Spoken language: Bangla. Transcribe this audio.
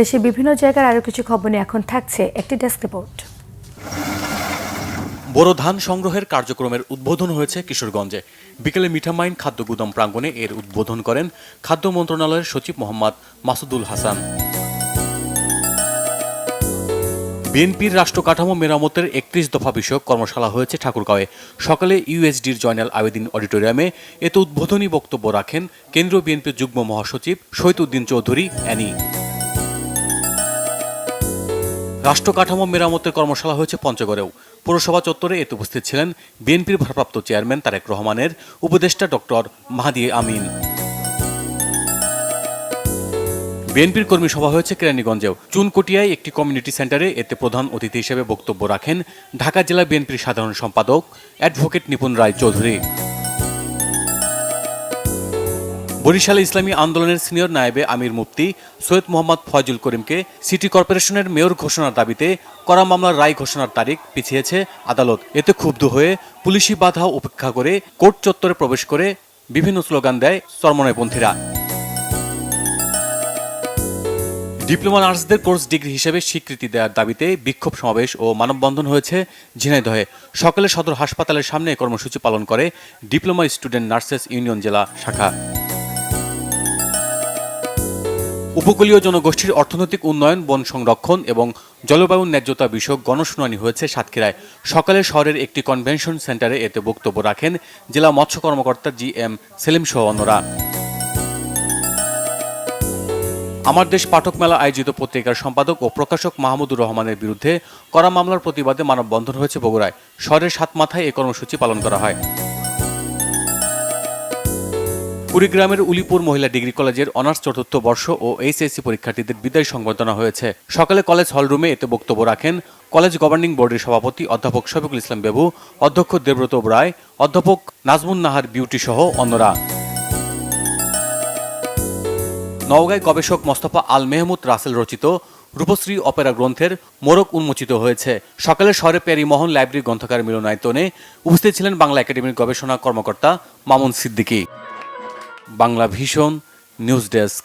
দেশের বিভিন্ন জায়গার আরও কিছু খবর নিয়ে এখন থাকছে একটি ডেস্ক রিপোর্ট। বোরো ধান সংগ্রহের কার্যক্রমের উদ্বোধন হয়েছে কিশোরগঞ্জে। বিকেলে মিঠামাইন খাদ্য গুদাম প্রাঙ্গণে এর উদ্বোধন করেন খাদ্য মন্ত্রণালয়ের সচিব মোহাম্মদ মাসুদুল হাসান। বিএনপির রাষ্ট্র কাঠামো মেরামতের ৩১ দফা বিষয়ক কর্মশালা হয়েছে ঠাকুরগাঁওয়ে। সকালে ইউএসডির জয়নাল আবেদিন অডিটোরিয়ামে এতে উদ্বোধনী বক্তব্য রাখেন কেন্দ্রীয় বিএনপির যুগ্ম মহাসচিব শহীদউদ্দিন চৌধুরী অ্যানি। রাষ্ট্র কাঠামো মেরামতের কর্মশালা হয়েছে পঞ্চগড়েও। পৌরসভা চত্বরে এতে উপস্থিত ছিলেন বিএনপির ভারপ্রাপ্ত চেয়ারম্যান তারেক রহমানের উপদেষ্টা ডক্টর মাহাদি আমিন। বিএনপির কর্মী সভা হয়েছে কেরানীগঞ্জেও। চুনকুটিয়ায় একটি কমিউনিটি সেন্টারে এতে প্রধান অতিথি হিসেবে বক্তব্য রাখেন ঢাকা জেলা বিএনপির সাধারণ সম্পাদক অ্যাডভোকেট নিপুণ রায় চৌধুরী। বরিশালে ইসলামী আন্দোলনের সিনিয়র নায়েবে আমির মুফতি সৈয়দ মোহাম্মদ ফয়জুল করিমকে সিটি কর্পোরেশনের মেয়র ঘোষণার দাবিতে করা মামলার রায় ঘোষণার তারিখ পিছিয়েছে আদালত। এতে ক্ষুব্ধ হয়ে পুলিশি বাধা উপেক্ষা করে কোর্ট চত্বরে প্রবেশ করে বিভিন্ন স্লোগান দেয় চরমনাইপন্থীরা। ডিপ্লোমা নার্সদের কোর্স ডিগ্রি হিসেবে স্বীকৃতি দেওয়ার দাবিতে বিক্ষোভ সমাবেশ ও মানববন্ধন হয়েছে ঝিনাইদহে। সকালে সদর হাসপাতালের সামনে কর্মসূচি পালন করে ডিপ্লোমা স্টুডেন্ট নার্সেস ইউনিয়ন জেলা শাখা। উপকূলীয় জনগোষ্ঠীর অর্থনৈতিক উন্নয়ন, বন সংরক্ষণ এবং জলবায়ু ন্যায্যতা বিষয়ক গণশুনানি হয়েছে সাতক্ষীরায়। সকালে শহরের একটি কনভেনশন সেন্টারে এতে বক্তব্য রাখেন জেলা মৎস্য কর্মকর্তা GM সেলিম সহ অন্যরা। আমার দেশ পাঠক মেলা আয়োজিত পত্রিকার সম্পাদক ও প্রকাশক মাহমুদুর রহমানের বিরুদ্ধে করা মামলার প্রতিবাদে মানববন্ধন হয়েছে বগুড়ায়। শহরের সাতমাথায় এই কর্মসূচি পালন করা হয়। কুড়িগ্রামের উলিপুর মহিলা ডিগ্রি কলেজের অনার্স চতুর্থ বর্ষ ও HSC পরীক্ষার্থীদের বিদায় সংবর্ধনা হয়েছে। সকালে কলেজ হলরুমে এতে বক্তব্য রাখেন কলেজ গভর্নিং বোর্ডের সভাপতি অধ্যাপক শফিকুল ইসলাম বেবু, অধ্যক্ষ দেবব্রত রায়, অধ্যাপক নাজমুন নাহার বিউটি সহ অন্যরা। নওগাঁয় গবেষক মোস্তফা আল মেহমুদ রাসেল রচিত রূপশ্রী অপেরা গ্রন্থের মোড়ক উন্মোচিত হয়েছে। সকালে শহরে প্যারিমোহন লাইব্রেরি গ্রন্থাগার মিলনায়তনে উপস্থিত ছিলেন বাংলা একাডেমির গবেষণা কর্মকর্তা Mamun Siddiqui. Bangla vision news desk.